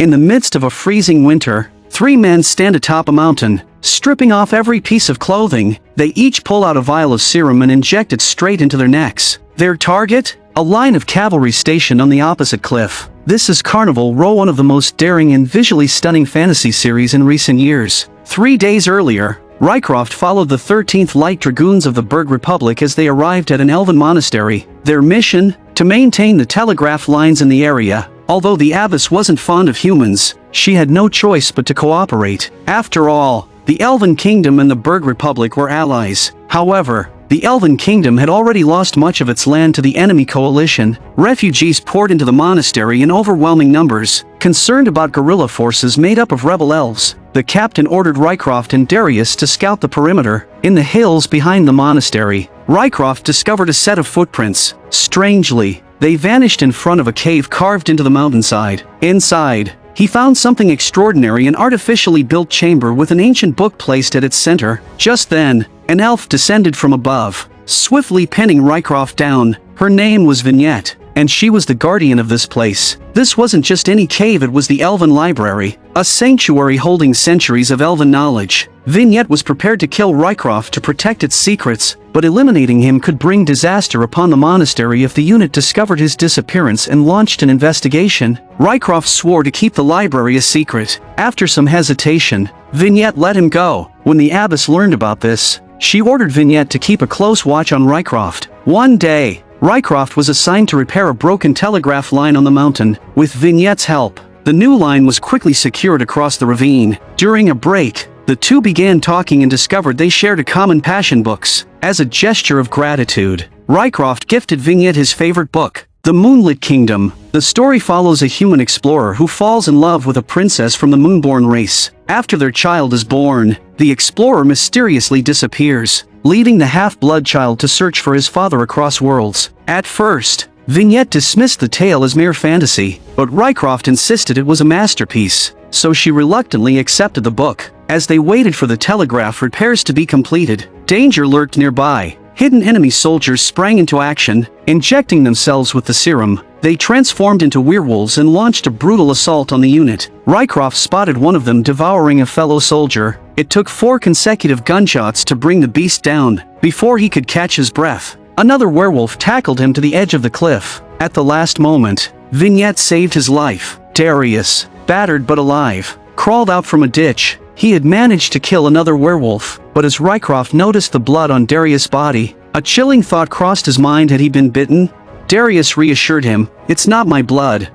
In the midst of a freezing winter, three men stand atop a mountain, stripping off every piece of clothing. They each pull out a vial of serum and inject it straight into their necks. Their target? A line of cavalry stationed on the opposite cliff. This is Carnival Row, one of the most daring and visually stunning fantasy series in recent years. 3 days earlier, Rycroft followed the 13th Light Dragoons of the Berg Republic as they arrived at an elven monastery. Their mission? To maintain the telegraph lines in the area. Although the abbess wasn't fond of humans, she had no choice but to cooperate. After all, the Elven Kingdom and the Berg Republic were allies. However, the Elven Kingdom had already lost much of its land to the enemy coalition. Refugees poured into the monastery in overwhelming numbers. Concerned about guerrilla forces made up of rebel elves, the captain ordered Rycroft and Darius to scout the perimeter. In the hills behind the monastery, Rycroft discovered a set of footprints. Strangely, they vanished in front of a cave carved into the mountainside. Inside, he found something extraordinary, an artificially built chamber with an ancient book placed at its center. Just then, an elf descended from above, swiftly pinning Rycroft down. Her name was Vignette, and she was the guardian of this place. This wasn't just any cave, it was the Elven Library, a sanctuary holding centuries of elven knowledge. Vignette was prepared to kill Rycroft to protect its secrets, but eliminating him could bring disaster upon the monastery if the unit discovered his disappearance and launched an investigation. Rycroft swore to keep the library a secret. After some hesitation, Vignette let him go. When the abbess learned about this, she ordered Vignette to keep a close watch on Rycroft. One day, Rycroft was assigned to repair a broken telegraph line on the mountain. With Vignette's help, the new line was quickly secured across the ravine. During a break, the two began talking and discovered they shared a common passion: books. As a gesture of gratitude, Rycroft gifted Vignette his favorite book, The Moonlit Kingdom. The story follows a human explorer who falls in love with a princess from the Moonborn race. After their child is born, the explorer mysteriously disappears, leaving the half-blood child to search for his father across worlds. At first, Vignette dismissed the tale as mere fantasy, but Rycroft insisted it was a masterpiece, so she reluctantly accepted the book. As they waited for the telegraph repairs to be completed, danger lurked nearby. Hidden enemy soldiers sprang into action, injecting themselves with the serum. They transformed into werewolves and launched a brutal assault on the unit. Rycroft spotted one of them devouring a fellow soldier. It took 4 consecutive gunshots to bring the beast down. Before he could catch his breath, another werewolf tackled him to the edge of the cliff. At the last moment, Vignette saved his life. Darius, battered but alive, crawled out from a ditch. He had managed to kill another werewolf, but as Rycroft noticed the blood on Darius' body, a chilling thought crossed his mind: had he been bitten? Darius reassured him, "It's not my blood.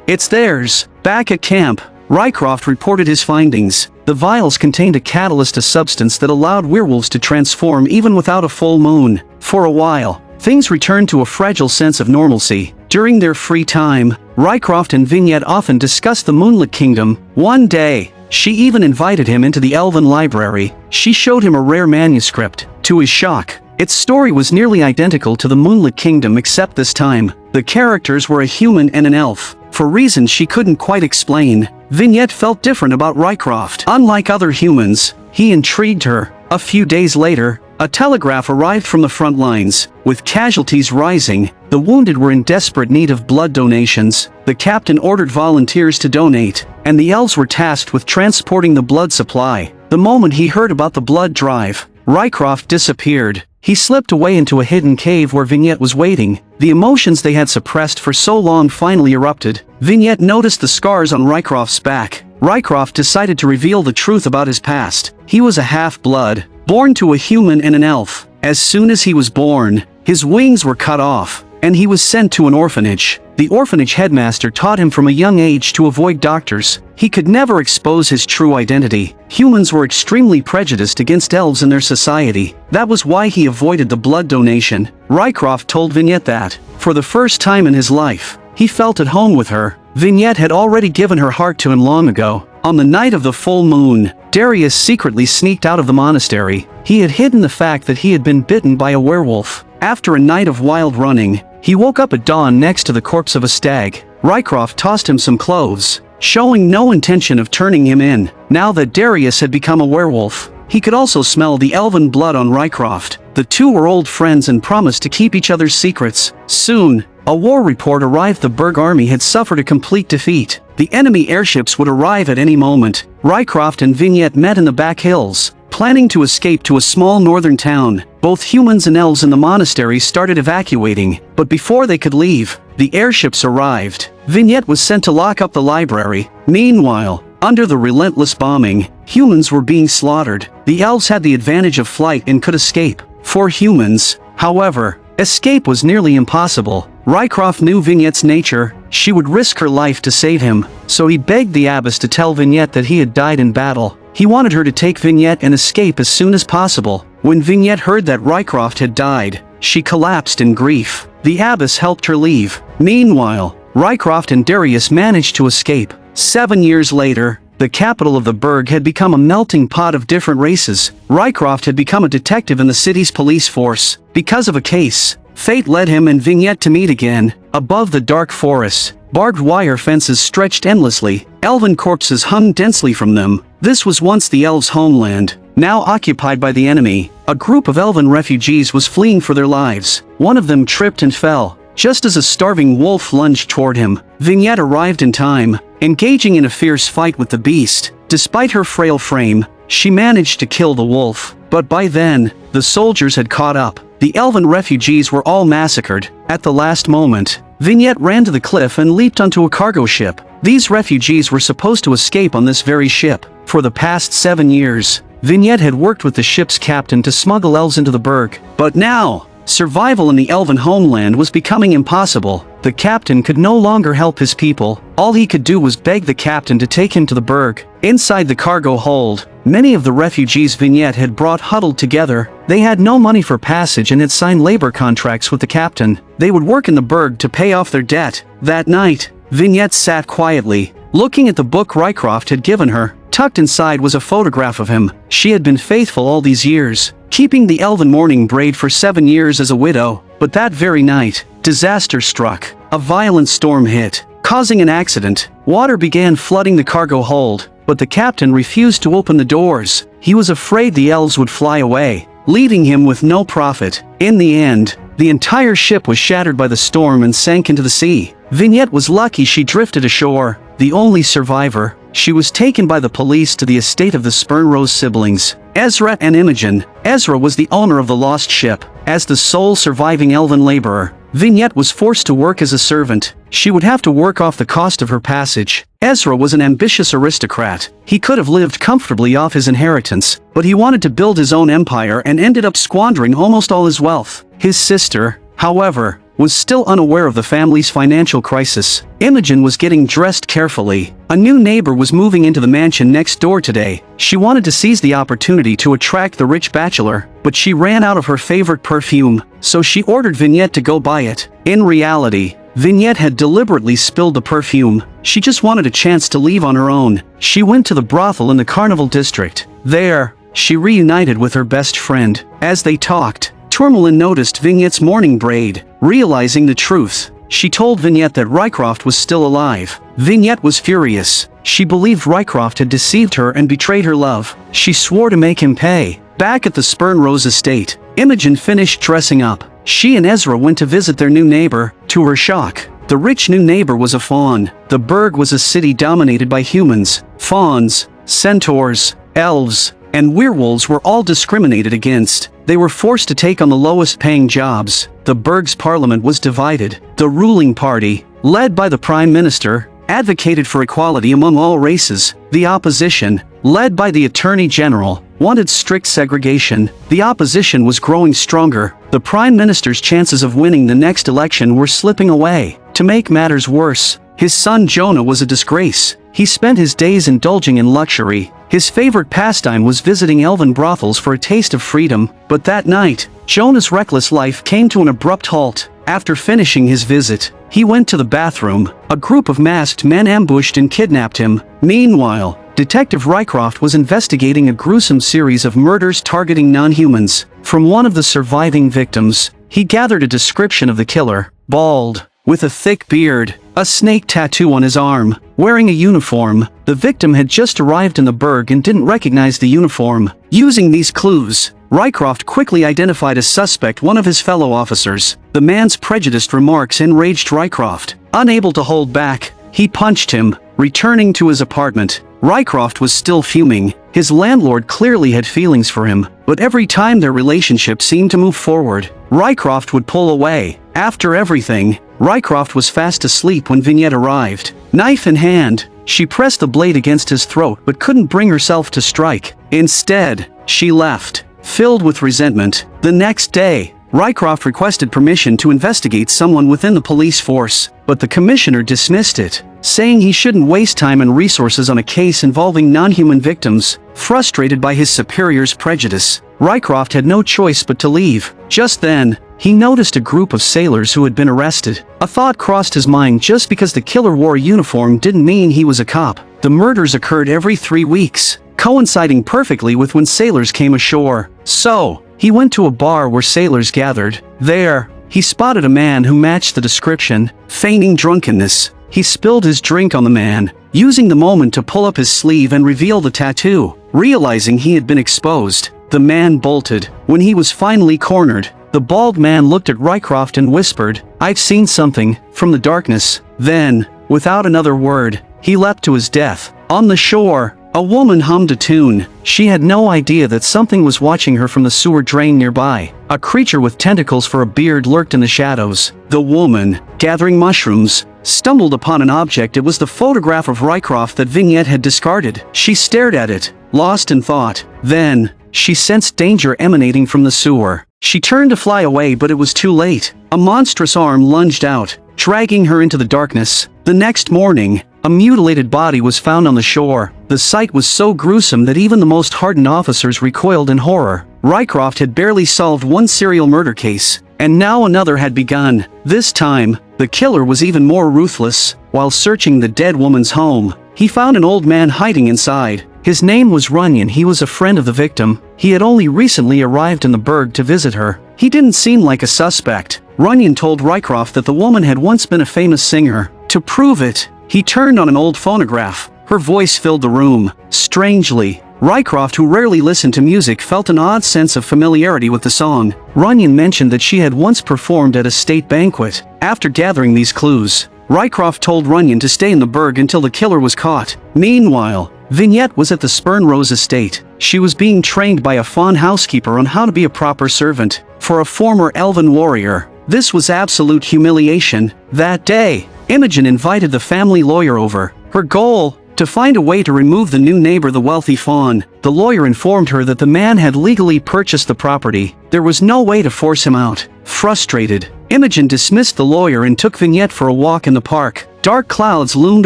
It's theirs." Back at camp, Rycroft reported his findings. The vials contained a catalyst, a substance that allowed werewolves to transform even without a full moon. For a while, things returned to a fragile sense of normalcy. During their free time, Rycroft and Vignette often discussed the Moonlit Kingdom. One day, she even invited him into the Elven Library. She showed him a rare manuscript. To his shock, its story was nearly identical to the Moonlit Kingdom, except this time, the characters were a human and an elf. For reasons she couldn't quite explain, Vignette felt different about Rycroft. Unlike other humans, he intrigued her. A few days later, a telegraph arrived from the front lines. With casualties rising, the wounded were in desperate need of blood donations. The captain ordered volunteers to donate, and the elves were tasked with transporting the blood supply. The moment he heard about the blood drive, Rycroft disappeared. He slipped away into a hidden cave where Vignette was waiting. The emotions they had suppressed for so long finally erupted. Vignette noticed the scars on Rycroft's back. Rycroft decided to reveal the truth about his past. He was a half-blood, born to a human and an elf. As soon as he was born, his wings were cut off, and he was sent to an orphanage. The orphanage headmaster taught him from a young age to avoid doctors. He could never expose his true identity. Humans were extremely prejudiced against elves in their society. That was why he avoided the blood donation. Rycroft told Vignette that, for the first time in his life, he felt at home with her. Vignette had already given her heart to him long ago. On the night of the full moon, Darius secretly sneaked out of the monastery. He had hidden the fact that he had been bitten by a werewolf. After a night of wild running, he woke up at dawn next to the corpse of a stag. Rycroft tossed him some cloves, showing no intention of turning him in. Now that Darius had become a werewolf, he could also smell the elven blood on Rycroft. The two were old friends and promised to keep each other's secrets. Soon, A war report arrived. The Berg army had suffered a complete defeat. The enemy airships would arrive at any moment. Rycroft and Vignette met in the back hills, planning to escape to a small northern town. Both humans and elves in the monastery started evacuating, but before they could leave, the airships arrived. Vignette was sent to lock up the library. Meanwhile, under the relentless bombing, humans were being slaughtered. The elves had the advantage of flight and could escape. For humans, however, escape was nearly impossible. Rycroft knew Vignette's nature. She would risk her life to save him, so he begged the abbess to tell Vignette that he had died in battle. He wanted her to take Vignette and escape as soon as possible. When Vignette heard that Rycroft had died, she collapsed in grief. The abbess helped her leave. Meanwhile, Rycroft and Darius managed to escape. 7 years later, the capital of the Berg had become a melting pot of different races. Rycroft had become a detective in the city's police force. Because of a case, fate led him and Vignette to meet again. Above the dark forests, barbed wire fences stretched endlessly. Elven corpses hung densely from them. This was once the elves' homeland, now occupied by the enemy. A group of elven refugees was fleeing for their lives. One of them tripped and fell, just as a starving wolf lunged toward him. Vignette arrived in time, engaging in a fierce fight with the beast. Despite her frail frame, she managed to kill the wolf. But by then, the soldiers had caught up. The elven refugees were all massacred. At the last moment, Vignette ran to the cliff and leaped onto a cargo ship. These refugees were supposed to escape on this very ship. For the past 7 years, Vignette had worked with the ship's captain to smuggle elves into the Berg. But now, survival in the elven homeland was becoming impossible. The captain could no longer help his people. All he could do was beg the captain to take him to the Berg. Inside the cargo hold, many of the refugees Vignette had brought huddled together. They had no money for passage and had signed labor contracts with the captain. They would work in the Berg to pay off their debt. That night, Vignette sat quietly, looking at the book Rycroft had given her. Tucked inside was a photograph of him. She had been faithful all these years, keeping the elven mourning braid for 7 years as a widow. But that very night, disaster struck. A violent storm hit, causing an accident. Water began flooding the cargo hold, but the captain refused to open the doors. He was afraid the elves would fly away, leaving him with no profit. In the end, the entire ship was shattered by the storm and sank into the sea. Vignette was lucky she drifted ashore, the only survivor. She was taken by the police to the estate of the Spurnrose siblings, Ezra and Imogen. Ezra was the owner of the lost ship. As the sole surviving elven laborer, Vignette was forced to work as a servant. She would have to work off the cost of her passage. Ezra was an ambitious aristocrat. He could have lived comfortably off his inheritance, but he wanted to build his own empire and ended up squandering almost all his wealth. His sister, however, was still unaware of the family's financial crisis. Imogen was getting dressed carefully. A new neighbor was moving into the mansion next door today. She wanted to seize the opportunity to attract the rich bachelor, but she ran out of her favorite perfume, so she ordered Vignette to go buy it. In reality, Vignette had deliberately spilled the perfume. She just wanted a chance to leave on her own. She went to the brothel in the Carnival district. There, she reunited with her best friend. As they talked, Tourmalin noticed Vignette's mourning braid. Realizing the truth, she told Vignette that Rycroft was still alive. Vignette was furious. She believed Rycroft had deceived her and betrayed her love. She swore to make him pay. Back at the Spurnrose estate, Imogen finished dressing up. She and Ezra went to visit their new neighbor. To her shock, the rich new neighbor was a faun. The Berg was a city dominated by humans. Fauns, centaurs, elves, and werewolves were all discriminated against. They were forced to take on the lowest paying jobs. The Berg's parliament was divided. The ruling party, led by the prime minister, advocated for equality among all races. The opposition, led by the attorney general, wanted strict segregation. The opposition was growing stronger. The prime minister's chances of winning the next election were slipping away. To make matters worse, his son Jonah was a disgrace. He spent his days indulging in luxury. His favorite pastime was visiting elven brothels for a taste of freedom. But that night, Jonah's reckless life came to an abrupt halt. After finishing his visit, he went to the bathroom. A group of masked men ambushed and kidnapped him. Meanwhile, Detective Rycroft was investigating a gruesome series of murders targeting non-humans. From one of the surviving victims, he gathered a description of the killer: bald, with a thick beard, a snake tattoo on his arm, wearing a uniform. The victim had just arrived in the Berg and didn't recognize the uniform. Using these clues, Rycroft quickly identified a suspect, one of his fellow officers. The man's prejudiced remarks enraged Rycroft. Unable to hold back, he punched him, returning to his apartment. Rycroft was still fuming. His landlord clearly had feelings for him, but every time their relationship seemed to move forward, Rycroft would pull away. After everything, Rycroft was fast asleep when Vignette arrived. Knife in hand, she pressed the blade against his throat but couldn't bring herself to strike. Instead, she left, filled with resentment. The next day, Rycroft requested permission to investigate someone within the police force, but the commissioner dismissed it, saying he shouldn't waste time and resources on a case involving non-human victims. Frustrated by his superior's prejudice, Rycroft had no choice but to leave. Just then, he noticed a group of sailors who had been arrested. A thought crossed his mind: just because the killer wore a uniform didn't mean he was a cop. The murders occurred every 3 weeks, coinciding perfectly with when sailors came ashore. So, he went to a bar where sailors gathered. There, he spotted a man who matched the description. Feigning drunkenness, he spilled his drink on the man, using the moment to pull up his sleeve and reveal the tattoo. Realizing he had been exposed, the man bolted. When he was finally cornered, the bald man looked at Rycroft and whispered, "I've seen something," from the darkness. Then, without another word, he leapt to his death. On the shore, a woman hummed a tune. She had no idea that something was watching her from the sewer drain nearby. A creature with tentacles for a beard lurked in the shadows. The woman, gathering mushrooms, stumbled upon an object. It was the photograph of Rycroft that Vignette had discarded. She stared at it, lost in thought. Then, she sensed danger emanating from the sewer. She turned to fly away, but it was too late. A monstrous arm lunged out, dragging her into the darkness. The next morning, a mutilated body was found on the shore. The sight was so gruesome that even the most hardened officers recoiled in horror. Rycroft had barely solved one serial murder case, and now another had begun. This time, the killer was even more ruthless. While searching the dead woman's home, he found an old man hiding inside. His name was Runyon. He was a friend of the victim. He had only recently arrived in the Berg to visit her. He didn't seem like a suspect. Runyon told Rycroft that the woman had once been a famous singer. To prove it, he turned on an old phonograph. Her voice filled the room. Strangely, Rycroft, who rarely listened to music, felt an odd sense of familiarity with the song. Runyon mentioned that she had once performed at a state banquet. After gathering these clues, Rycroft told Runyon to stay in the Berg until the killer was caught. Meanwhile, Vignette was at the Spurnrose estate. She was being trained by a fawn housekeeper on how to be a proper servant. For a former elven warrior, this was absolute humiliation. That day, Imogen invited the family lawyer over. Her goal? To find a way to remove the new neighbor, the wealthy fawn. The lawyer informed her that the man had legally purchased the property. There was no way to force him out. Frustrated, Imogen dismissed the lawyer and took Vignette for a walk in the park. Dark clouds loomed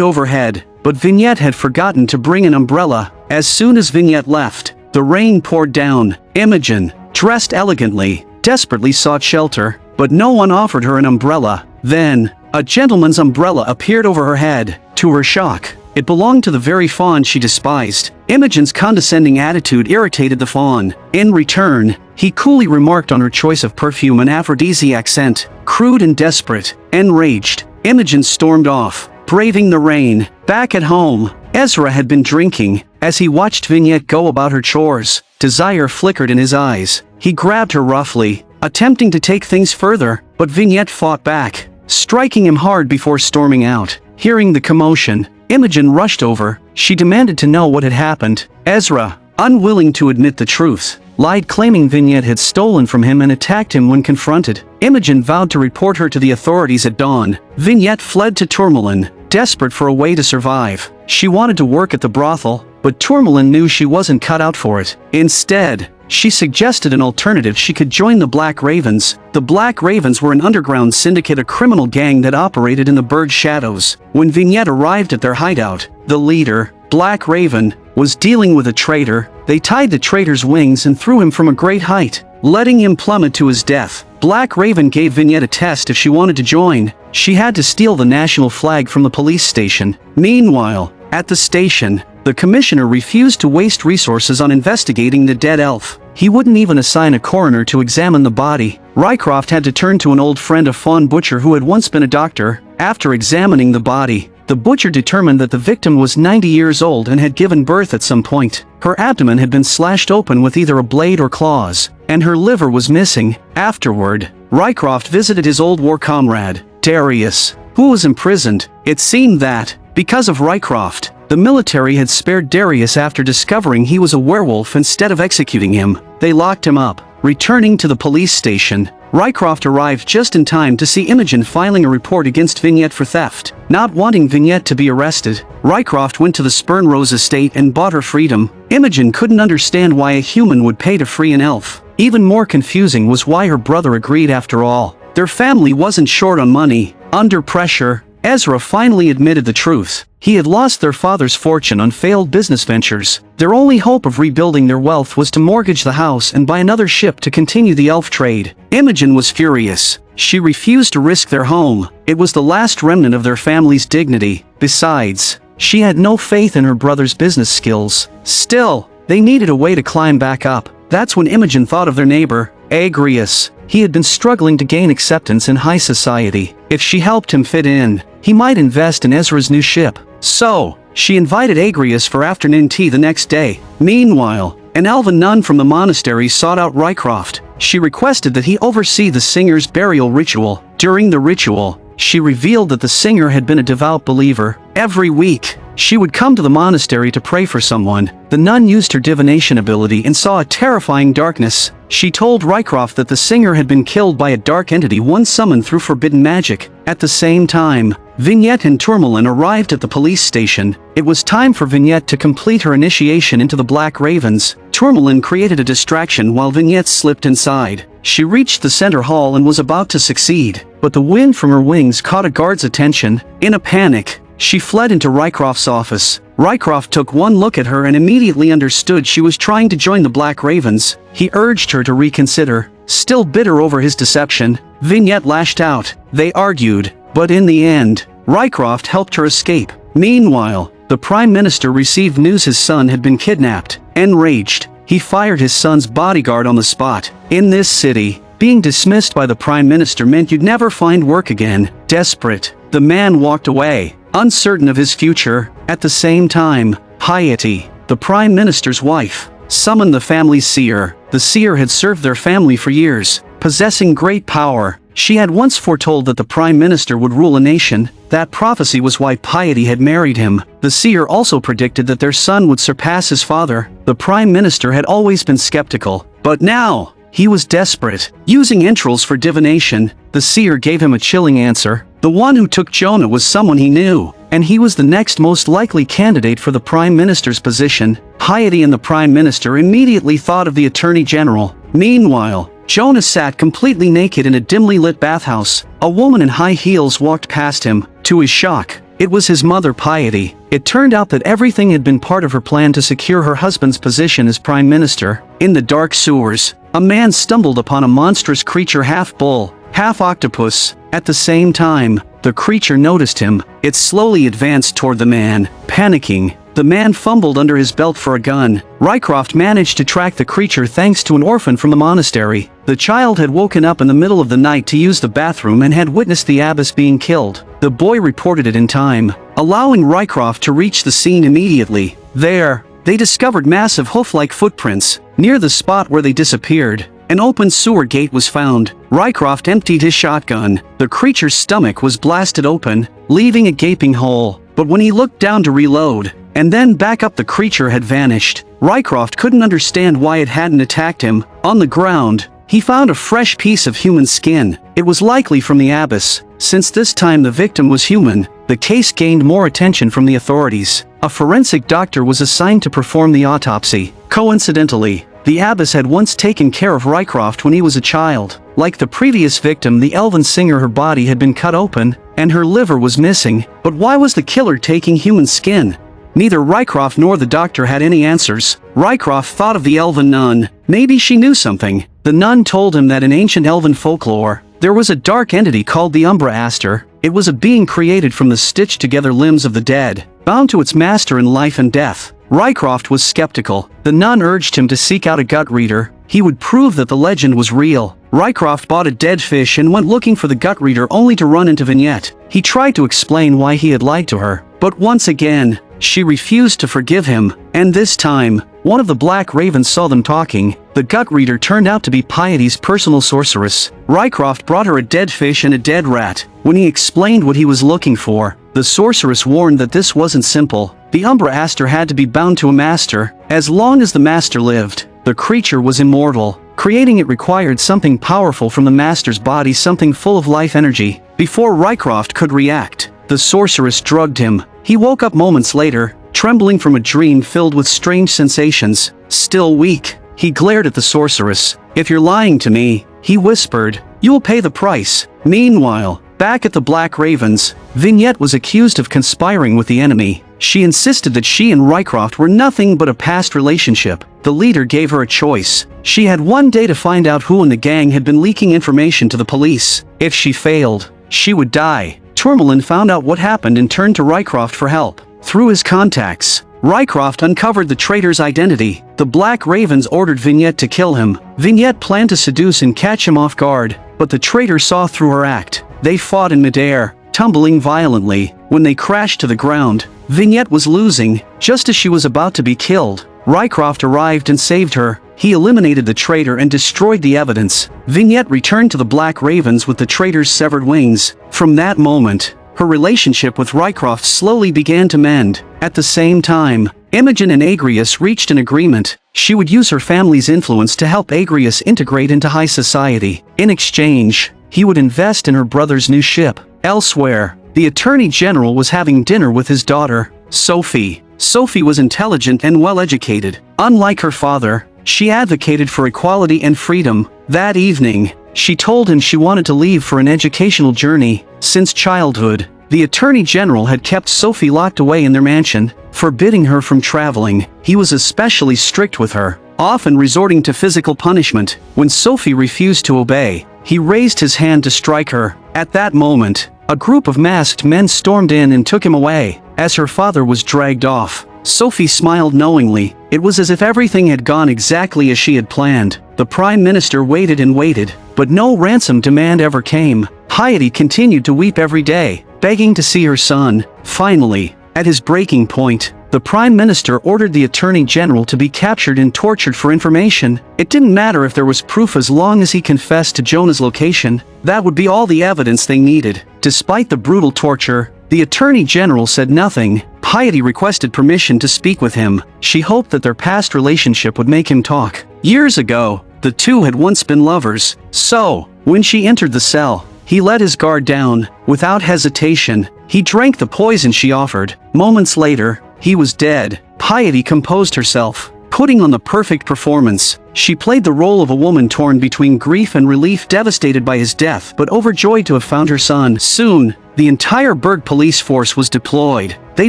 overhead, but Vignette had forgotten to bring an umbrella. As soon as Vignette left, the rain poured down. Imogen, dressed elegantly, desperately sought shelter, but no one offered her an umbrella. Then, a gentleman's umbrella appeared over her head. To her shock, it belonged to the very fawn she despised. Imogen's condescending attitude irritated the fawn. In return, he coolly remarked on her choice of perfume and aphrodisiac scent. Crude and desperate, enraged, Imogen stormed off, braving the rain. Back at home, Ezra had been drinking. As he watched Vignette go about her chores, desire flickered in his eyes. He grabbed her roughly, attempting to take things further, but Vignette fought back, striking him hard before storming out. Hearing the commotion, Imogen rushed over. She demanded to know what had happened. Ezra, unwilling to admit the truth, lied, claiming Vignette had stolen from him and attacked him when confronted. Imogen vowed to report her to the authorities at dawn. Vignette fled to Tourmalin, desperate for a way to survive. She wanted to work at the brothel, but Tourmalin knew she wasn't cut out for it. Instead, she suggested an alternative. She could join the Black Ravens. The Black Ravens were an underground syndicate, a criminal gang that operated in the Berg shadows. When Vignette arrived at their hideout, the leader, Black Raven, was dealing with a traitor. They tied the traitor's wings and threw him from a great height, letting him plummet to his death. Black Raven gave Vignette a test if she wanted to join. She had to steal the national flag from the police station. Meanwhile, at the station, the commissioner refused to waste resources on investigating the dead elf. He wouldn't even assign a coroner to examine the body. Rycroft had to turn to an old friend, a fawn butcher who had once been a doctor. After examining the body, The butcher determined that the victim was 90 years old and had given birth at some point. Her abdomen had been slashed open with either a blade or claws, and her liver was missing. Afterward, Rycroft visited his old war comrade, Darius, who was imprisoned. It seemed that, because of Rycroft, the military had spared Darius after discovering he was a werewolf instead of executing him. They locked him up. Returning to the police station, Rycroft arrived just in time to see Imogen filing a report against Vignette for theft. Not wanting Vignette to be arrested, Rycroft went to the Spurnrose estate and bought her freedom. Imogen couldn't understand why a human would pay to free an elf. Even more confusing was why her brother agreed after all. Their family wasn't short on money. Under pressure, Ezra finally admitted the truth. He had lost their father's fortune on failed business ventures. Their only hope of rebuilding their wealth was to mortgage the house and buy another ship to continue the elf trade. Imogen was furious. She refused to risk their home. It was the last remnant of their family's dignity. Besides, she had no faith in her brother's business skills. Still, they needed a way to climb back up. That's when Imogen thought of their neighbor, Agrius. He had been struggling to gain acceptance in high society. If she helped him fit in, he might invest in Ezra's new ship. So, she invited Agrius for afternoon tea the next day. Meanwhile, an elven nun from the monastery sought out Rycroft. She requested that he oversee the singer's burial ritual. During the ritual, she revealed that the singer had been a devout believer. Every week, she would come to the monastery to pray for someone. The nun used her divination ability and saw a terrifying darkness. She told Rycroft that the singer had been killed by a dark entity once summoned through forbidden magic. At the same time, Vignette and Tourmalin arrived at the police station. It was time for Vignette to complete her initiation into the Black Ravens. Tourmalin created a distraction while Vignette slipped inside. She reached the center hall and was about to succeed, but the wind from her wings caught a guard's attention. In a panic, she fled into Rycroft's office. Rycroft took one look at her and immediately understood she was trying to join the Black Ravens. He urged her to reconsider. Still bitter over his deception, Vignette lashed out. They argued, but in the end, Rycroft helped her escape. Meanwhile, the Prime Minister received news his son had been kidnapped. Enraged, he fired his son's bodyguard on the spot. In this city, being dismissed by the Prime Minister meant you'd never find work again. Desperate, the man walked away, uncertain of his future. At the same time, Piety, the Prime Minister's wife, summoned the family's seer. The seer had served their family for years, possessing great power. She had once foretold that the Prime Minister would rule a nation. That prophecy was why Piety had married him. The seer also predicted that their son would surpass his father. The Prime Minister had always been skeptical, but now, he was desperate. Using entrails for divination, the seer gave him a chilling answer. The one who took Jonah was someone he knew, and he was the next most likely candidate for the Prime Minister's position. Piety and the Prime Minister immediately thought of the Attorney General. Meanwhile, Jonah sat completely naked in a dimly lit bathhouse. A woman in high heels walked past him. To his shock, it was his mother Piety. It turned out that everything had been part of her plan to secure her husband's position as Prime Minister. In the dark sewers, a man stumbled upon a monstrous creature, half bull, half octopus. At the same time, the creature noticed him. It slowly advanced toward the man. Panicking, the man fumbled under his belt for a gun. Rycroft managed to track the creature thanks to an orphan from the monastery. The child had woken up in the middle of the night to use the bathroom and had witnessed the abbess being killed. The boy reported it in time, allowing Rycroft to reach the scene immediately. There, they discovered massive hoof-like footprints. Near the spot where they disappeared, an open sewer gate was found. Rycroft emptied his shotgun. The creature's stomach was blasted open, leaving a gaping hole. But when he looked down to reload, and then back up, the creature had vanished. Rycroft couldn't understand why it hadn't attacked him. On the ground, he found a fresh piece of human skin. It was likely from the abbess. Since this time the victim was human, the case gained more attention from the authorities. A forensic doctor was assigned to perform the autopsy. Coincidentally, the abbess had once taken care of Rycroft when he was a child. Like the previous victim, the elven singer, her body had been cut open, and her liver was missing. But why was the killer taking human skin? Neither Rycroft nor the doctor had any answers. Rycroft thought of the elven nun. Maybe she knew something. The nun told him that in ancient elven folklore, there was a dark entity called the Umbra Aster. It was a being created from the stitched-together limbs of the dead, bound to its master in life and death. Rycroft was skeptical. The nun urged him to seek out a gut reader. He would prove that the legend was real. Rycroft bought a dead fish and went looking for the gut reader only to run into Vignette. He tried to explain why he had lied to her, But once again, she refused to forgive him, and this time, one of the black ravens saw them talking. The gut reader turned out to be Piety's personal sorceress. Rycroft brought her a dead fish and a dead rat. When he explained what he was looking for, the sorceress warned that this wasn't simple. The Umbra Aster had to be bound to a master. As long as the master lived, the creature was immortal. Creating it required something powerful from the master's body, something full of life energy. Before Rycroft could react, the sorceress drugged him. He woke up moments later, trembling from a dream filled with strange sensations. Still weak, he glared at the sorceress. "If you're lying to me," he whispered, "you'll pay the price." Meanwhile, back at the Black Ravens, Vignette was accused of conspiring with the enemy. She insisted that she and Rycroft were nothing but a past relationship. The leader gave her a choice. She had one day to find out who in the gang had been leaking information to the police. If she failed, she would die. Tourmalin found out what happened and turned to Rycroft for help. Through his contacts, Rycroft uncovered the traitor's identity. The Black Ravens ordered Vignette to kill him. Vignette planned to seduce and catch him off guard, but the traitor saw through her act. They fought in midair, tumbling violently. When they crashed to the ground, Vignette was losing. Just as she was about to be killed, Rycroft arrived and saved her. He eliminated the traitor and destroyed the evidence. Vignette returned to the Black Ravens with the traitor's severed wings. From that moment, her relationship with Rycroft slowly began to mend. At the same time, Imogen and Agrius reached an agreement. She would use her family's influence to help Agrius integrate into high society. In exchange, he would invest in her brother's new ship. Elsewhere, the Attorney General was having dinner with his daughter, Sophie. Sophie was intelligent and well-educated. Unlike her father, she advocated for equality and freedom. That evening, she told him she wanted to leave for an educational journey. Since childhood, the Attorney General had kept Sophie locked away in their mansion, forbidding her from traveling. He was especially strict with her, often resorting to physical punishment. When Sophie refused to obey, he raised his hand to strike her. At that moment, a group of masked men stormed in and took him away. As her father was dragged off, Sophie smiled knowingly. It was as if everything had gone exactly as she had planned. The Prime Minister waited and waited, but no ransom demand ever came. Piety continued to weep every day, begging to see her son. Finally, at his breaking point, the Prime Minister ordered the Attorney General to be captured and tortured for information. It didn't matter if there was proof as long as he confessed to Jonah's location. That would be all the evidence they needed. Despite the brutal torture, the Attorney General said nothing. Piety requested permission to speak with him. She hoped that their past relationship would make him talk. Years ago, the two had once been lovers. So, when she entered the cell, he let his guard down. Without hesitation, he drank the poison she offered. Moments later, he was dead. Piety composed herself, putting on the perfect performance. She played the role of a woman torn between grief and relief, devastated by his death but overjoyed to have found her son. Soon, the entire Berg police force was deployed. They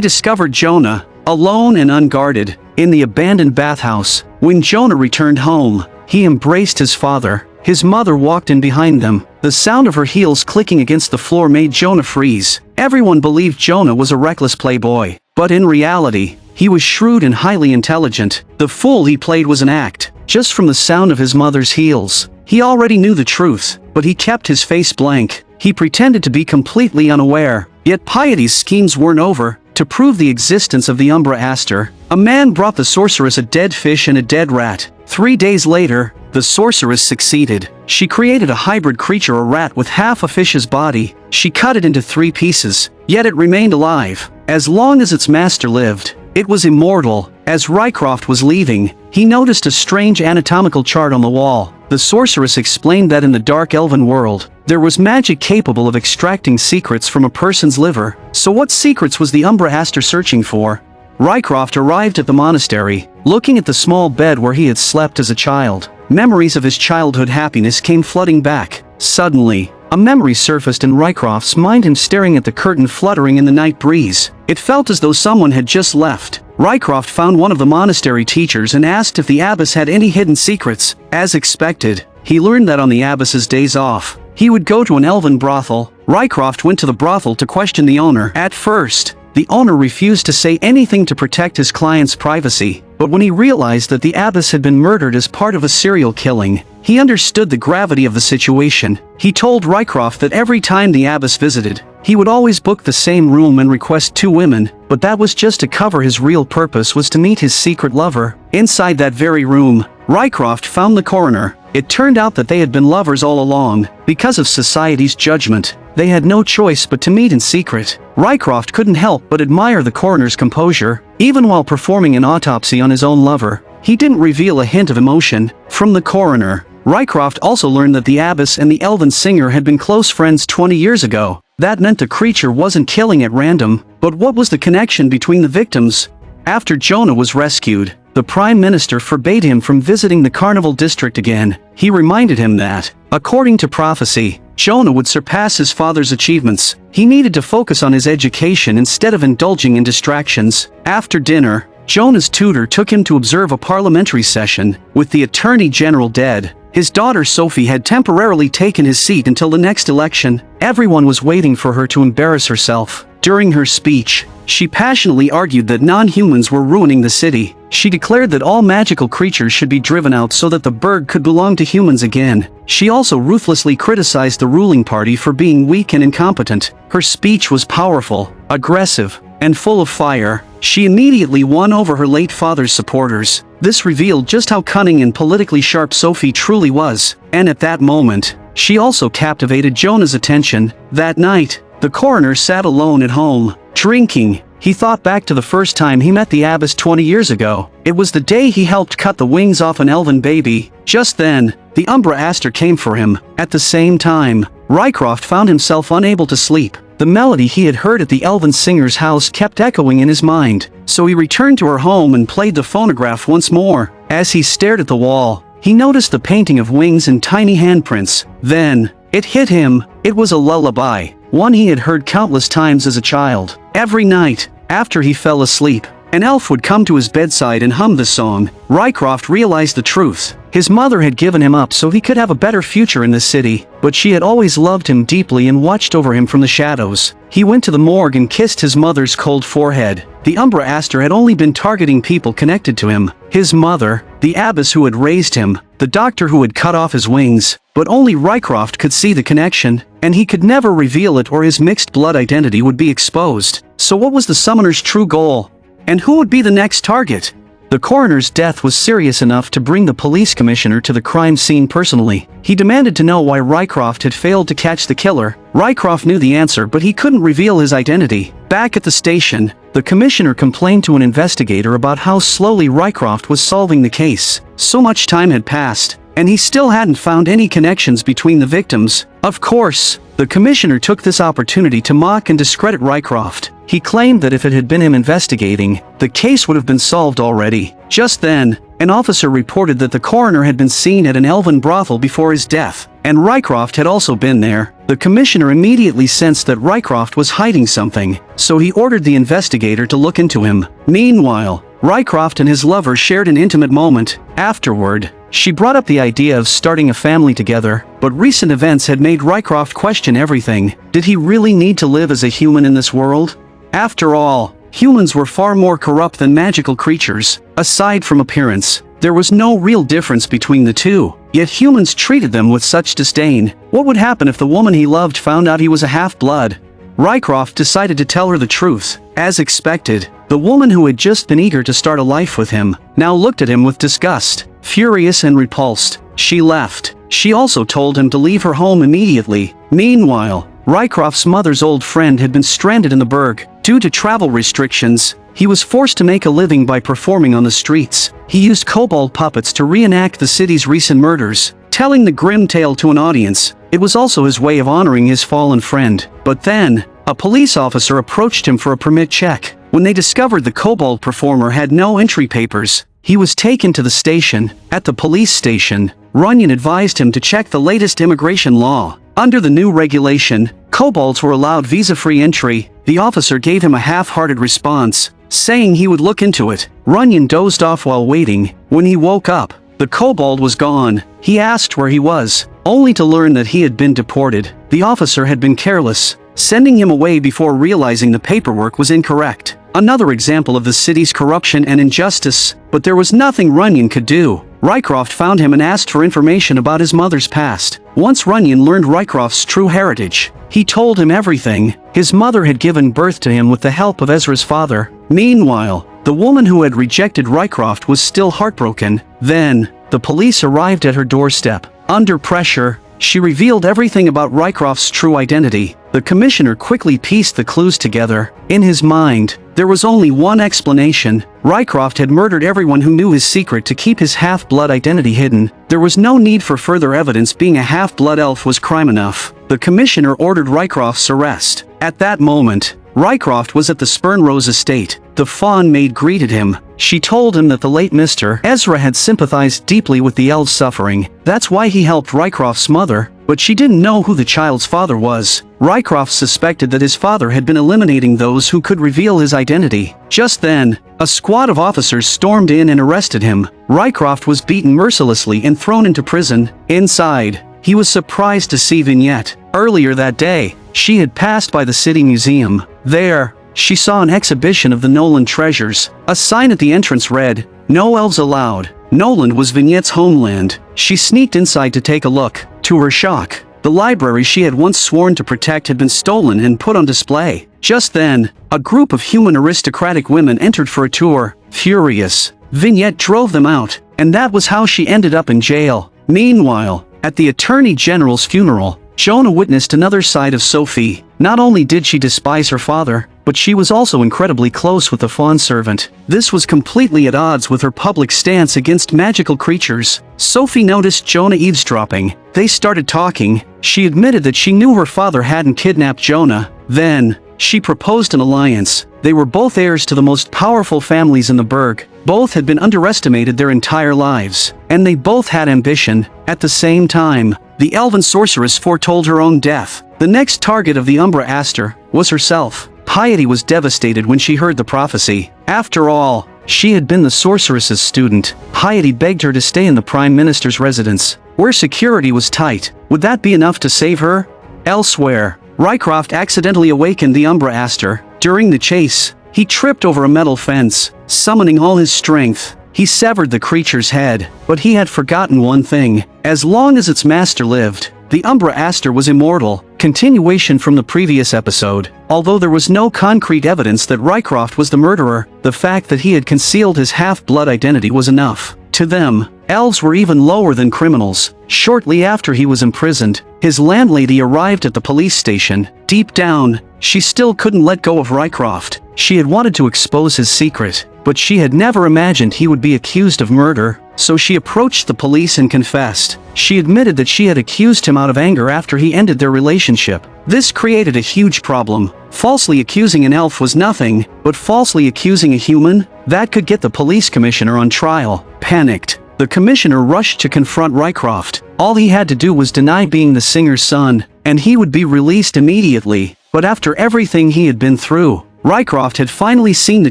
discovered Jonah, alone and unguarded, in the abandoned bathhouse. When Jonah returned home, he embraced his father. His mother walked in behind them. The sound of her heels clicking against the floor made Jonah freeze. Everyone believed Jonah was a reckless playboy, but in reality, he was shrewd and highly intelligent. The fool he played was an act. Just from the sound of his mother's heels, he already knew the truth, but he kept his face blank. He pretended to be completely unaware. Yet Piety's schemes weren't over. To prove the existence of the Umbra Aster, a man brought the sorceress a dead fish and a dead rat. 3 days later, the sorceress succeeded. She created a hybrid creature, a rat with half a fish's body. She cut it into 3 pieces, yet it remained alive. As long as its master lived, it was immortal. As Rycroft was leaving, he noticed a strange anatomical chart on the wall. The sorceress explained that in the dark elven world, there was magic capable of extracting secrets from a person's liver. So what secrets was the Umbra Aster searching for? Rycroft arrived at the monastery, looking at the small bed where he had slept as a child. Memories of his childhood happiness came flooding back. Suddenly, a memory surfaced in Rycroft's mind, him staring at the curtain fluttering in the night breeze. It felt as though someone had just left. Rycroft found one of the monastery teachers and asked if the abbess had any hidden secrets. As expected, he learned that on the abbess's days off, he would go to an elven brothel. Rycroft went to the brothel to question the owner. At first, the owner refused to say anything to protect his client's privacy, but when he realized that the abbess had been murdered as part of a serial killing, he understood the gravity of the situation. He told Rycroft that every time the abbess visited, He would always book the same room and request 2 women, but that was just to cover his real purpose was to meet his secret lover. Inside that very room, Rycroft found the coroner. It turned out that they had been lovers all along. Because of society's judgment, they had no choice but to meet in secret. Rycroft couldn't help but admire the coroner's composure. Even while performing an autopsy on his own lover, he didn't reveal a hint of emotion. From the coroner, Rycroft also learned that the abbess and the elven singer had been close friends 20 years ago. That meant the creature wasn't killing at random. But what was the connection between the victims? After Jonah was rescued, the Prime Minister forbade him from visiting the Carnival District again. He reminded him that, according to prophecy, Jonah would surpass his father's achievements. He needed to focus on his education instead of indulging in distractions. After dinner, Jonah's tutor took him to observe a parliamentary session. With the Attorney General dead, his daughter Sophie had temporarily taken his seat until the next election. Everyone was waiting for her to embarrass herself. During her speech, she passionately argued that non-humans were ruining the city. She declared that all magical creatures should be driven out so that the Berg could belong to humans again. She also ruthlessly criticized the ruling party for being weak and incompetent. Her speech was powerful, aggressive, and full of fire. She immediately won over her late father's supporters. This revealed just how cunning and politically sharp Sophie truly was. And at that moment, she also captivated Jonah's attention. That night, the coroner sat alone at home, drinking. He thought back to the first time he met the abbess 20 years ago. It was the day he helped cut the wings off an elven baby. Just then, the Umbra Aster came for him. At the same time, Rycroft found himself unable to sleep. The melody he had heard at the elven singer's house kept echoing in his mind. So he returned to her home and played the phonograph once more. As he stared at the wall, he noticed the painting of wings and tiny handprints. Then, it hit him. It was a lullaby, one he had heard countless times as a child. Every night, after he fell asleep, an elf would come to his bedside and hum the song. Rycroft realized the truth. His mother had given him up so he could have a better future in the city, but she had always loved him deeply and watched over him from the shadows. He went to the morgue and kissed his mother's cold forehead. The Umbra Aster had only been targeting people connected to him. His mother, the abbess who had raised him, the doctor who had cut off his wings. But only Rycroft could see the connection, and he could never reveal it or his mixed blood identity would be exposed. So what was the summoner's true goal? And who would be the next target? The coroner's death was serious enough to bring the police commissioner to the crime scene personally. He demanded to know why Rycroft had failed to catch the killer. Rycroft knew the answer, but he couldn't reveal his identity. Back at the station, the commissioner complained to an investigator about how slowly Rycroft was solving the case. So much time had passed, and he still hadn't found any connections between the victims. Of course, the commissioner took this opportunity to mock and discredit Rycroft. He claimed that if it had been him investigating, the case would have been solved already. Just then, an officer reported that the coroner had been seen at an elven brothel before his death, and Rycroft had also been there. The commissioner immediately sensed that Rycroft was hiding something, so he ordered the investigator to look into him. Meanwhile, Rycroft and his lover shared an intimate moment. Afterward, she brought up the idea of starting a family together, but recent events had made Rycroft question everything. Did he really need to live as a human in this world? After all, humans were far more corrupt than magical creatures. Aside from appearance, there was no real difference between the two, yet humans treated them with such disdain. What would happen if the woman he loved found out he was a half-blood? Rycroft decided to tell her the truth. As expected, the woman who had just been eager to start a life with him, now looked at him with disgust. Furious and repulsed, she left. She also told him to leave her home immediately. Meanwhile, Rycroft's mother's old friend had been stranded in the Berg. Due to travel restrictions, he was forced to make a living by performing on the streets. He used kobold puppets to reenact the city's recent murders, telling the grim tale to an audience. It was also his way of honoring his fallen friend. But then, a police officer approached him for a permit check. When they discovered the kobold performer had no entry papers, he was taken to the station. At the police station, Runyon advised him to check the latest immigration law. Under the new regulation, kobolds were allowed visa-free entry. The officer gave him a half-hearted response, saying he would look into it. Runyon dozed off while waiting. When he woke up, the kobold was gone. He asked where he was, only to learn that he had been deported. The officer had been careless, sending him away before realizing the paperwork was incorrect. Another example of the city's corruption and injustice, but there was nothing Runyon could do. Rycroft found him and asked for information about his mother's past. Once Runyon learned Rycroft's true heritage, he told him everything. His mother had given birth to him with the help of Ezra's father. Meanwhile, the woman who had rejected Rycroft was still heartbroken. Then, the police arrived at her doorstep. Under pressure, she revealed everything about Rycroft's true identity. The commissioner quickly pieced the clues together. In his mind, there was only one explanation. Rycroft had murdered everyone who knew his secret to keep his half-blood identity hidden. There was no need for further evidence. Being a half-blood elf was crime enough. The commissioner ordered Rycroft's arrest. At that moment, Rycroft was at the Spurnrose estate. The fawn maid greeted him. She told him that the late Mr. Ezra had sympathized deeply with the elves' suffering. That's why he helped Rycroft's mother, but she didn't know who the child's father was. Rycroft suspected that his father had been eliminating those who could reveal his identity. Just then, a squad of officers stormed in and arrested him. Rycroft was beaten mercilessly and thrown into prison. Inside, he was surprised to see Vignette. Earlier that day, she had passed by the city museum. There, she saw an exhibition of the Nolan treasures. A sign at the entrance read, "No elves allowed." Nolan was Vignette's homeland. She sneaked inside to take a look. To her shock, the library she had once sworn to protect had been stolen and put on display. Just then, a group of human aristocratic women entered for a tour. Furious, Vignette drove them out, and that was how she ended up in jail. Meanwhile, at the Attorney General's funeral, Jonah witnessed another side of Sophie. Not only did she despise her father, but she was also incredibly close with the fawn servant. This was completely at odds with her public stance against magical creatures. Sophie noticed Jonah eavesdropping. They started talking. She admitted that she knew her father hadn't kidnapped Jonah. Then, she proposed an alliance. They were both heirs to the most powerful families in the Berg. Both had been underestimated their entire lives, and they both had ambition. At the same time, the elven sorceress foretold her own death. The next target of the Umbra Aster was herself. Piety was devastated when she heard the prophecy. After all, she had been the sorceress's student. Piety begged her to stay in the Prime Minister's residence, where security was tight. Would that be enough to save her? Elsewhere, Rycroft accidentally awakened the Umbra Aster. During the chase, he tripped over a metal fence. Summoning all his strength, he severed the creature's head. But he had forgotten one thing. As long as its master lived, the Umbra Aster was immortal. Continuation from the previous episode. Although there was no concrete evidence that Rycroft was the murderer, the fact that he had concealed his half-blood identity was enough. To them, elves were even lower than criminals. Shortly after he was imprisoned, his landlady arrived at the police station. Deep down, she still couldn't let go of Rycroft. She had wanted to expose his secret, but she had never imagined he would be accused of murder. So she approached the police and confessed. She admitted that she had accused him out of anger after he ended their relationship. This created a huge problem. Falsely accusing an elf was nothing, but falsely accusing a human? That could get the police commissioner on trial. Panicked, the commissioner rushed to confront Rycroft. All he had to do was deny being the singer's son, and he would be released immediately. But after everything he had been through, Rycroft had finally seen the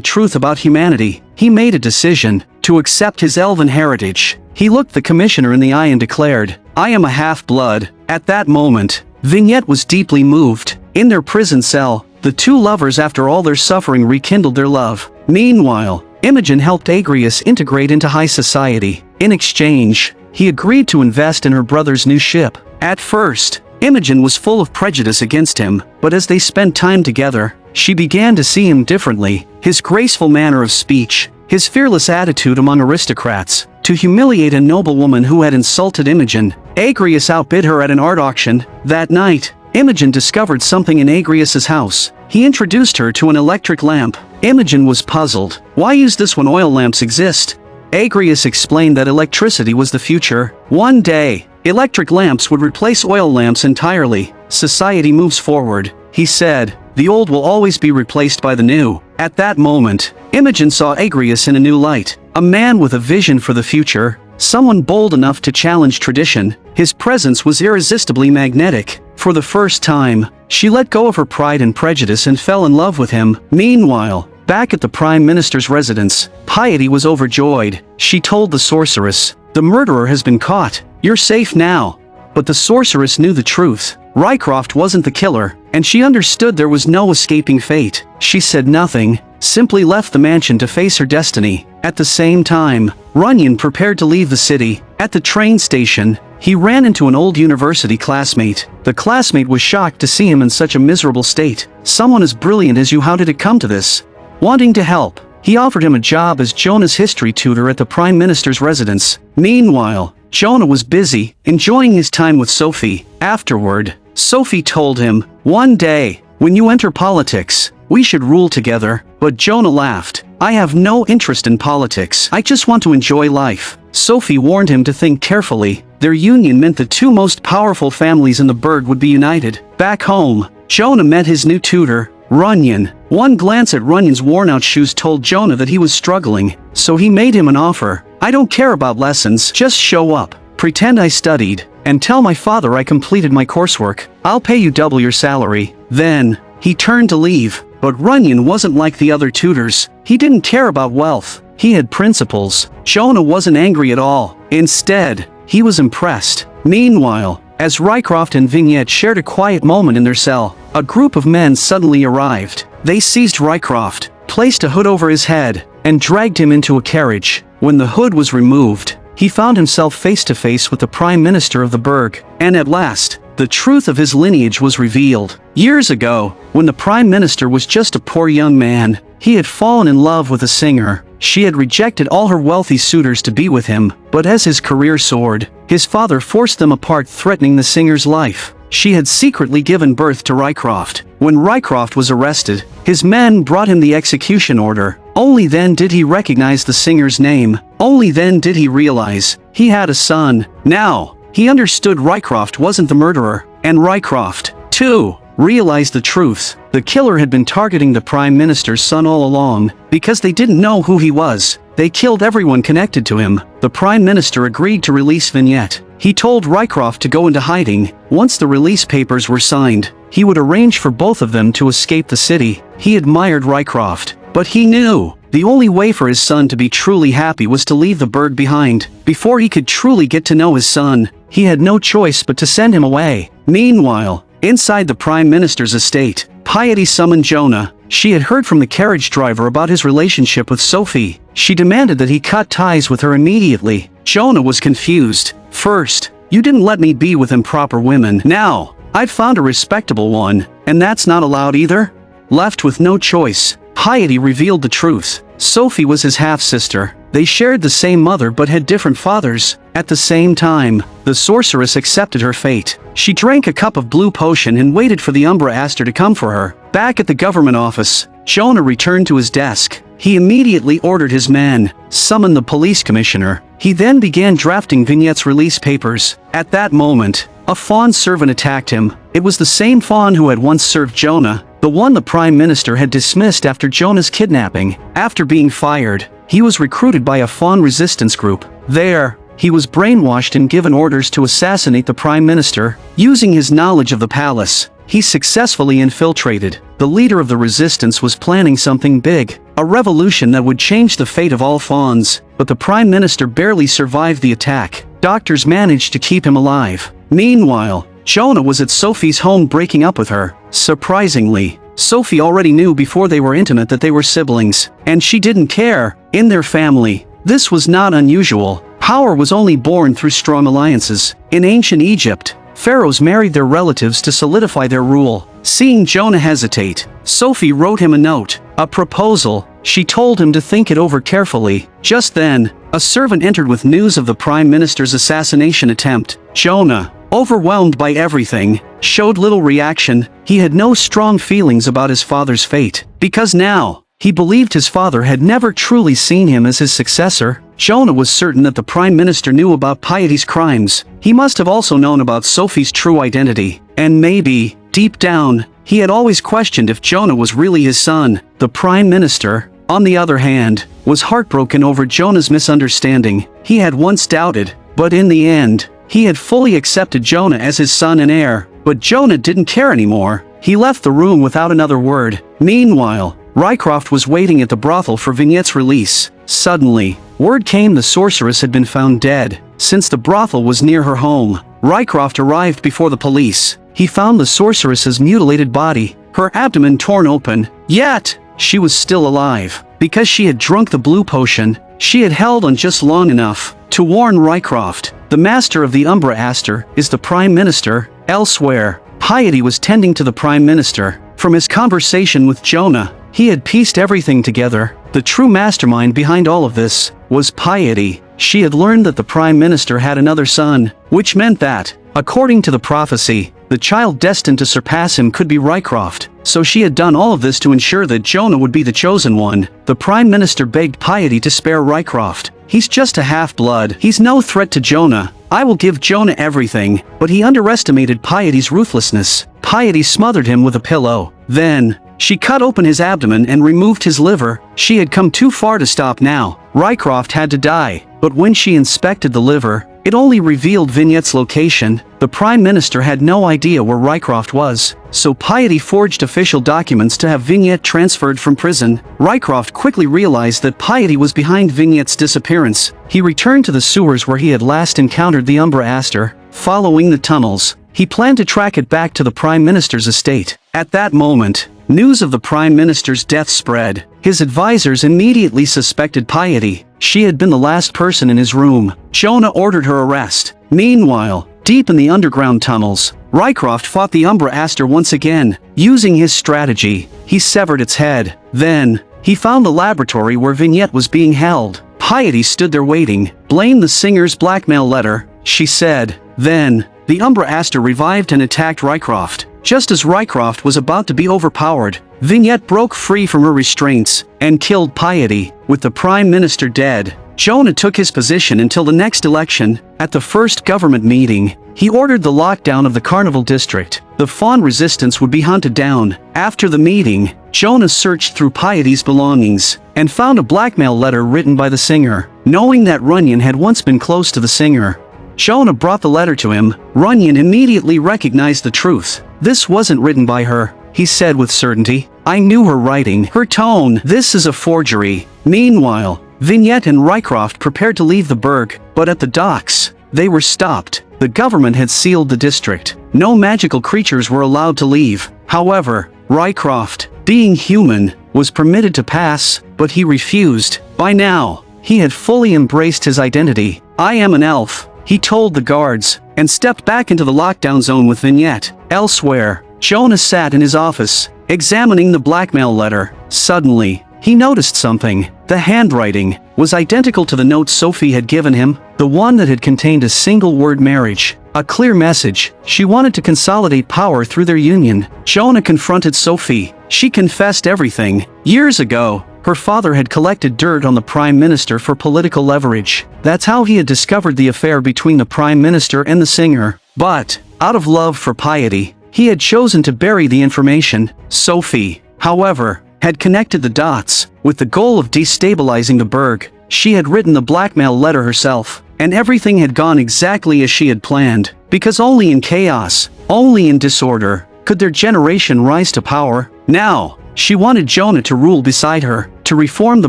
truth about humanity. He made a decision to accept his elven heritage. He looked the commissioner in the eye and declared, "I am a half-blood." At that moment, Vignette was deeply moved. In their prison cell, the two lovers, after all their suffering, rekindled their love. Meanwhile, Imogen helped Agrius integrate into high society. In exchange, he agreed to invest in her brother's new ship. At first, Imogen was full of prejudice against him, but as they spent time together, she began to see him differently. His graceful manner of speech, his fearless attitude among aristocrats. To humiliate a noblewoman who had insulted Imogen, Agrius outbid her at an art auction. That night, Imogen discovered something in Agrius's house. He introduced her to an electric lamp. Imogen was puzzled. Why use this when oil lamps exist? Agrius explained that electricity was the future. One day, electric lamps would replace oil lamps entirely. Society moves forward, he said. The old will always be replaced by the new. At that moment, Imogen saw Agrius in a new light. A man with a vision for the future. Someone bold enough to challenge tradition. His presence was irresistibly magnetic. For the first time, she let go of her pride and prejudice and fell in love with him. Meanwhile, back at the Prime Minister's residence, Piety was overjoyed. She told the sorceress, "The murderer has been caught. You're safe now." But the sorceress knew the truth. Rycroft wasn't the killer, and she understood there was no escaping fate. She said nothing, simply left the mansion to face her destiny. At the same time, Runyon prepared to leave the city. At the train station, he ran into an old university classmate. The classmate was shocked to see him in such a miserable state. "Someone as brilliant as you, how did it come to this?" Wanting to help, he offered him a job as Jonah's history tutor at the Prime Minister's residence. Meanwhile, Jonah was busy, enjoying his time with Sophie. Afterward, Sophie told him, "One day, when you enter politics, we should rule together." But Jonah laughed. "I have no interest in politics. I just want to enjoy life." Sophie warned him to think carefully. Their union meant the two most powerful families in the Berg would be united. Back home, Jonah met his new tutor, Runyon. One glance at Runyon's worn-out shoes told Jonah that he was struggling, so he made him an offer. "I don't care about lessons, just show up, pretend I studied, and tell my father I completed my coursework. I'll pay you double your salary." Then, he turned to leave, but Runyon wasn't like the other tutors. He didn't care about wealth. He had principles. Jonah wasn't angry at all. Instead, he was impressed. Meanwhile, as Rycroft and Vignette shared a quiet moment in their cell, a group of men suddenly arrived. They seized Rycroft, placed a hood over his head, and dragged him into a carriage. When the hood was removed, he found himself face to face with the Prime Minister of the Berg, and at last, the truth of his lineage was revealed. Years ago, when the Prime Minister was just a poor young man, he had fallen in love with a singer. She had rejected all her wealthy suitors to be with him, but as his career soared, his father forced them apart, threatening the singer's life. She had secretly given birth to Rycroft. When Rycroft was arrested, his men brought him the execution order. Only then did he recognize the singer's name. Only then did he realize he had a son. Now, he understood Rycroft wasn't the murderer, and Rycroft, too, realized the truth. The killer had been targeting the Prime Minister's son all along. Because they didn't know who he was, they killed everyone connected to him. The Prime Minister agreed to release Vignette. He told Rycroft to go into hiding. Once the release papers were signed, he would arrange for both of them to escape the city. He admired Rycroft, but he knew the only way for his son to be truly happy was to leave the Berg behind. Before he could truly get to know his son, he had no choice but to send him away. Meanwhile, inside the Prime Minister's estate, Piety summoned Jonah. She had heard from the carriage driver about his relationship with Sophie. She demanded that he cut ties with her immediately. Jonah was confused. "First, you didn't let me be with improper women. Now, I've found a respectable one, and that's not allowed either?" Left with no choice, Piety revealed the truth. Sophie was his half-sister. They shared the same mother but had different fathers. At the same time, the sorceress accepted her fate. She drank a cup of blue potion and waited for the Umbra Aster to come for her. Back at the government office, Jonah returned to his desk. He immediately ordered his men, summon the police commissioner. He then began drafting Vignette's release papers. At that moment, a fawn servant attacked him. It was the same fawn who had once served Jonah, the one the Prime Minister had dismissed after Jonah's kidnapping. After being fired, he was recruited by a fawn resistance group. There, he was brainwashed and given orders to assassinate the Prime Minister. Using his knowledge of the palace, he successfully infiltrated. The leader of the resistance was planning something big, a revolution that would change the fate of all fawns, but the Prime Minister barely survived the attack. Doctors managed to keep him alive. Meanwhile, Jonah was at Sophie's home breaking up with her. Surprisingly, Sophie already knew before they were intimate that they were siblings, and she didn't care. In their family, this was not unusual. Power was only born through strong alliances. In ancient Egypt, pharaohs married their relatives to solidify their rule. Seeing Jonah hesitate, Sophie wrote him a note, a proposal. She told him to think it over carefully. Just then, a servant entered with news of the Prime Minister's assassination attempt. Jonah, overwhelmed by everything, showed little reaction. He had no strong feelings about his father's fate, because now, he believed his father had never truly seen him as his successor. Jonah was certain that the Prime Minister knew about Piety's crimes. He must have also known about Sophie's true identity. And maybe, deep down, he had always questioned if Jonah was really his son. The Prime Minister, on the other hand, was heartbroken over Jonah's misunderstanding. He had once doubted, but in the end, he had fully accepted Jonah as his son and heir. But Jonah didn't care anymore. He left the room without another word. Meanwhile, Rycroft was waiting at the brothel for Vignette's release. Suddenly, word came the sorceress had been found dead. Since the brothel was near her home, Rycroft arrived before the police. He found the sorceress's mutilated body, her abdomen torn open, yet she was still alive. Because she had drunk the blue potion, She had held on just long enough to warn Rycroft. The master of the Umbra Aster is the Prime Minister. Elsewhere, Piety was tending to the Prime Minister. From his conversation with Jonah, he had pieced everything together. The true mastermind behind all of this was Piety. She had learned that the Prime Minister had another son, which meant that, according to the prophecy, the child destined to surpass him could be Rycroft. So she had done all of this to ensure that Jonah would be the chosen one. The Prime Minister begged Piety to spare Rycroft. He's just a half-blood. He's no threat to Jonah. I will give Jonah everything. But he underestimated Piety's ruthlessness. Piety smothered him with a pillow. Then, she cut open his abdomen and removed his liver. She had come too far to stop now. Rycroft had to die. But when she inspected the liver, it only revealed Vignette's location. The Prime Minister had no idea where Rycroft was, so Piety forged official documents to have Vignette transferred from prison. Rycroft quickly realized that Piety was behind Vignette's disappearance. He returned to the sewers where he had last encountered the Umbra Aster. Following the tunnels, he planned to track it back to the Prime Minister's estate. At that moment, news of the Prime Minister's death spread. His advisors immediately suspected Piety. She had been the last person in his room. Jonah ordered her arrest. Meanwhile, deep in the underground tunnels, Rycroft fought the Umbra Aster once again. Using his strategy, he severed its head. Then, he found the laboratory where Vignette was being held. Piety stood there waiting. Blame the singer's blackmail letter, she said. Then, the Umbra Aster revived and attacked Rycroft. Just as Rycroft was about to be overpowered, Vignette broke free from her restraints and killed Piety. With the Prime Minister dead, Jonah took his position until the next election. At the first government meeting, he ordered the lockdown of the Carnival district. The Fawn resistance would be hunted down. After the meeting, Jonah searched through Piety's belongings and found a blackmail letter written by the singer. Knowing that Runyon had once been close to the singer, Jonah brought the letter to him. Runyon immediately recognized the truth. This wasn't written by her, he said with certainty. I knew her writing, her tone. This is a forgery. Meanwhile, Vignette and Rycroft prepared to leave the Berg, but at the docks, they were stopped. The government had sealed the district. No magical creatures were allowed to leave. However, Rycroft, being human, was permitted to pass, but he refused. By now, he had fully embraced his identity. I am an elf, he told the guards, and stepped back into the lockdown zone with Vignette. Elsewhere, Jonah sat in his office, examining the blackmail letter. Suddenly, he noticed something. The handwriting was identical to the note Sophie had given him, the one that had contained a single word marriage. A clear message. She wanted to consolidate power through their union. Jonah confronted Sophie. She confessed everything. Years ago, her father had collected dirt on the Prime Minister for political leverage. That's how he had discovered the affair between the Prime Minister and the singer. But, out of love for Piety, he had chosen to bury the information. Sophie, however, had connected the dots. With the goal of destabilizing the Berg, she had written the blackmail letter herself, and everything had gone exactly as she had planned. Because only in chaos, only in disorder, could their generation rise to power. Now, she wanted Jonah to rule beside her, to reform the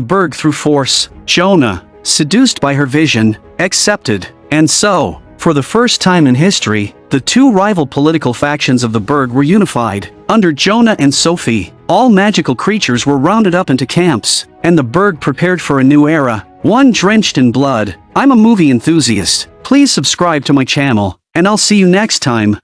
Berg through force. Jonah, seduced by her vision, accepted. And so, for the first time in history, the two rival political factions of the Berg were unified. Under Jonah and Sophie, all magical creatures were rounded up into camps, and the Berg prepared for a new era, one drenched in blood. I'm a movie enthusiast. Please subscribe to my channel, and I'll see you next time.